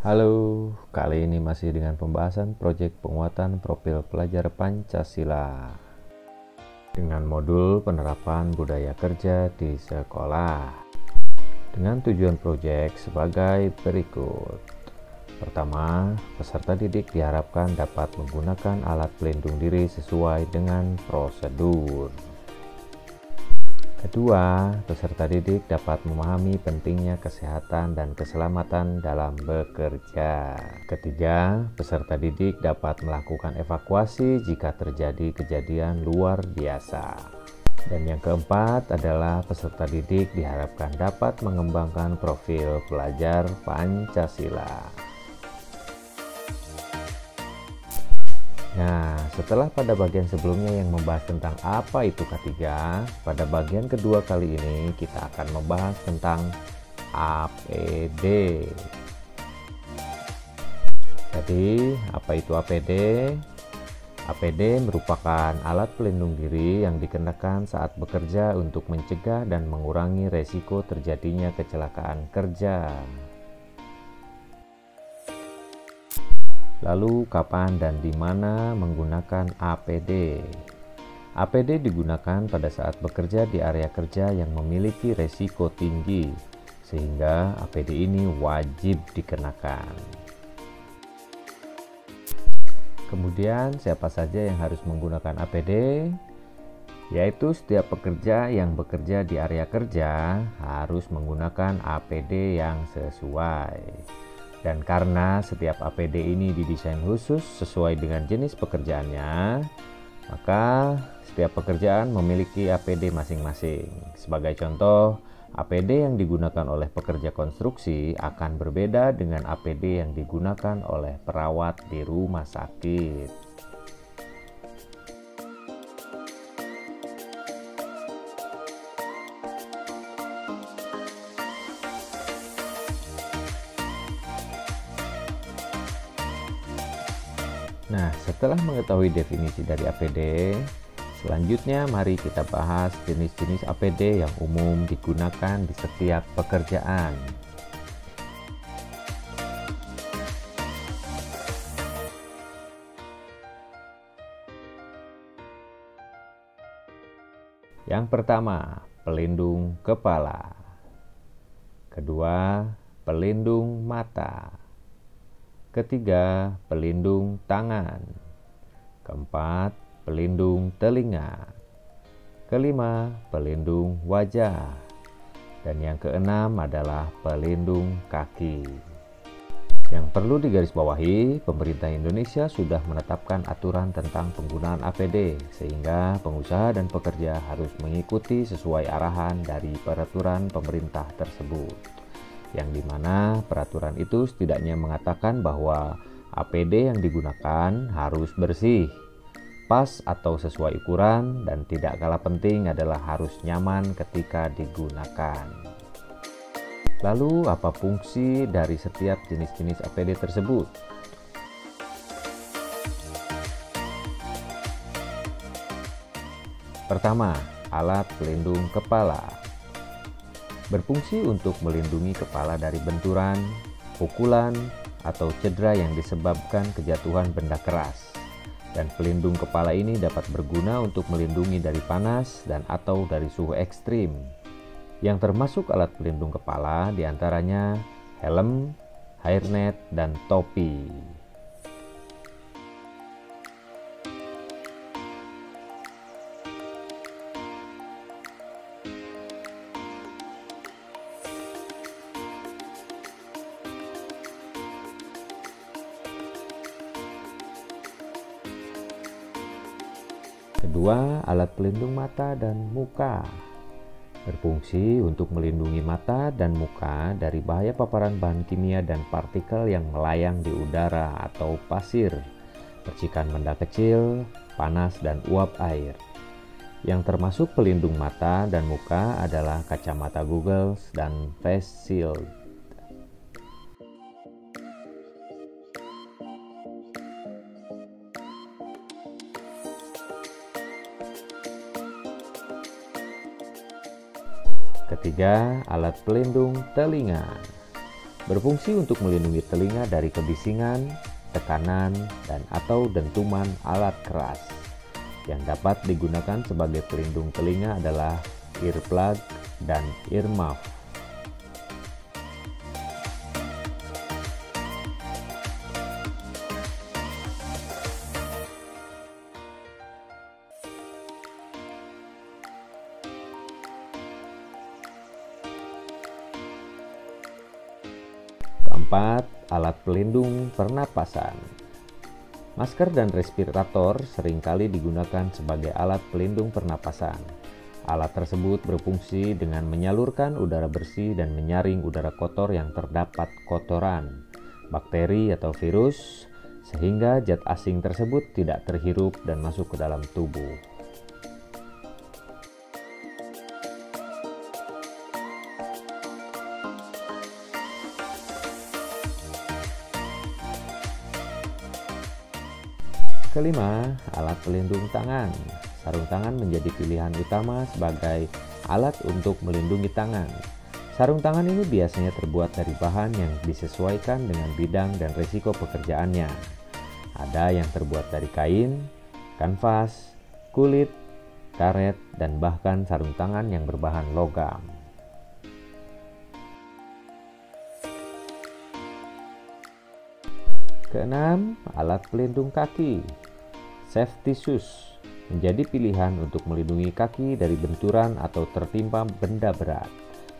Halo, kali ini masih dengan pembahasan proyek penguatan profil pelajar Pancasila dengan modul penerapan budaya kerja di sekolah dengan tujuan proyek sebagai berikut. Pertama, peserta didik diharapkan dapat menggunakan alat pelindung diri sesuai dengan prosedur. Kedua, peserta didik dapat memahami pentingnya kesehatan dan keselamatan dalam bekerja. Ketiga, peserta didik dapat melakukan evakuasi jika terjadi kejadian luar biasa. Dan yang keempat adalah peserta didik diharapkan dapat mengembangkan profil pelajar Pancasila. Nah, setelah pada bagian sebelumnya yang membahas tentang apa itu K3, pada bagian kedua kali ini kita akan membahas tentang APD. Jadi, apa itu APD? APD merupakan alat pelindung diri yang dikenakan saat bekerja untuk mencegah dan mengurangi resiko terjadinya kecelakaan kerja. Lalu kapan dan di mana menggunakan APD? APD digunakan pada saat bekerja di area kerja yang memiliki resiko tinggi, sehingga APD ini wajib dikenakan. Kemudian siapa saja yang harus menggunakan APD? Yaitu setiap pekerja yang bekerja di area kerja harus menggunakan APD yang sesuai. Dan karena setiap APD ini didesain khusus sesuai dengan jenis pekerjaannya, maka setiap pekerjaan memiliki APD masing-masing. Sebagai contoh, APD yang digunakan oleh pekerja konstruksi akan berbeda dengan APD yang digunakan oleh perawat di rumah sakit. Nah, setelah mengetahui definisi dari APD, selanjutnya mari kita bahas jenis-jenis APD yang umum digunakan di setiap pekerjaan. Yang pertama, pelindung kepala. Kedua, pelindung mata. Ketiga, pelindung tangan. Keempat, pelindung telinga. Kelima, pelindung wajah. Dan yang keenam adalah pelindung kaki. Yang perlu digarisbawahi, pemerintah Indonesia sudah menetapkan aturan tentang penggunaan APD, sehingga pengusaha dan pekerja harus mengikuti sesuai arahan dari peraturan pemerintah tersebut. Yang dimana peraturan itu setidaknya mengatakan bahwa APD yang digunakan harus bersih, pas atau sesuai ukuran, dan tidak kalah penting adalah harus nyaman ketika digunakan. Lalu apa fungsi dari setiap jenis-jenis APD tersebut? Pertama, alat pelindung kepala. Berfungsi untuk melindungi kepala dari benturan, pukulan, atau cedera yang disebabkan kejatuhan benda keras. Dan pelindung kepala ini dapat berguna untuk melindungi dari panas dan atau dari suhu ekstrim. Yang termasuk alat pelindung kepala diantaranya helm, hairnet, dan topi. Kedua, alat pelindung mata dan muka. Berfungsi untuk melindungi mata dan muka dari bahaya paparan bahan kimia dan partikel yang melayang di udara atau pasir, percikan benda kecil, panas, dan uap air. Yang termasuk pelindung mata dan muka adalah kacamata goggles dan face shield. Ketiga, alat pelindung telinga. berfungsi untuk melindungi telinga dari kebisingan, tekanan, dan atau dentuman alat keras. Yang dapat digunakan sebagai pelindung telinga adalah earplug dan earmuff. Keempat, alat pelindung pernapasan. Masker dan respirator seringkali digunakan sebagai alat pelindung pernapasan. Alat tersebut berfungsi dengan menyalurkan udara bersih dan menyaring udara kotor yang terdapat kotoran, bakteri atau virus, sehingga zat asing tersebut tidak terhirup dan masuk ke dalam tubuh. Kelima, alat pelindung tangan. Sarung tangan menjadi pilihan utama sebagai alat untuk melindungi tangan. Sarung tangan ini biasanya terbuat dari bahan yang disesuaikan dengan bidang dan risiko pekerjaannya. Ada yang terbuat dari kain, kanvas, kulit, karet, dan bahkan sarung tangan yang berbahan logam. Keenam, alat pelindung kaki. Safety shoes menjadi pilihan untuk melindungi kaki dari benturan atau tertimpa benda berat,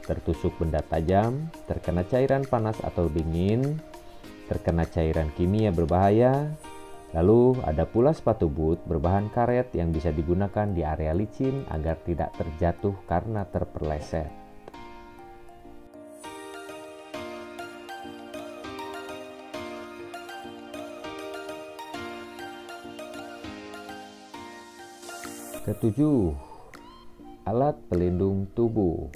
tertusuk benda tajam, terkena cairan panas atau dingin, terkena cairan kimia berbahaya. Lalu ada pula sepatu boot berbahan karet yang bisa digunakan di area licin agar tidak terjatuh karena terpeleset. Ketujuh, alat pelindung tubuh.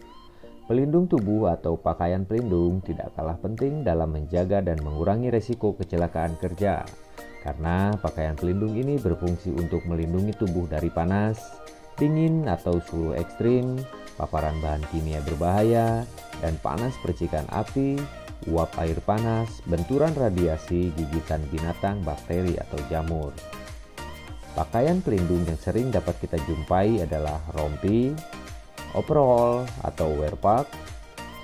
Pelindung tubuh atau pakaian pelindung tidak kalah penting dalam menjaga dan mengurangi resiko kecelakaan kerja. Karena pakaian pelindung ini berfungsi untuk melindungi tubuh dari panas, dingin atau suhu ekstrim, paparan bahan kimia berbahaya, dan panas percikan api, uap air panas, benturan radiasi, gigitan binatang, bakteri, atau jamur. Pakaian pelindung yang sering dapat kita jumpai adalah rompi, overall atau wearpack,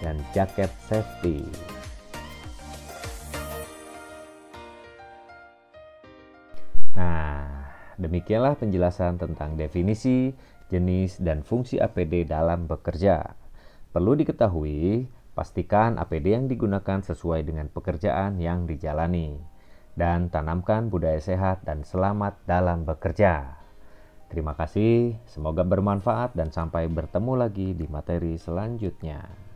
dan jaket safety. Nah, demikianlah penjelasan tentang definisi, jenis, dan fungsi APD dalam bekerja. Perlu diketahui, pastikan APD yang digunakan sesuai dengan pekerjaan yang dijalani. Dan tanamkan budaya sehat dan selamat dalam bekerja. Terima kasih, semoga bermanfaat dan sampai bertemu lagi di materi selanjutnya.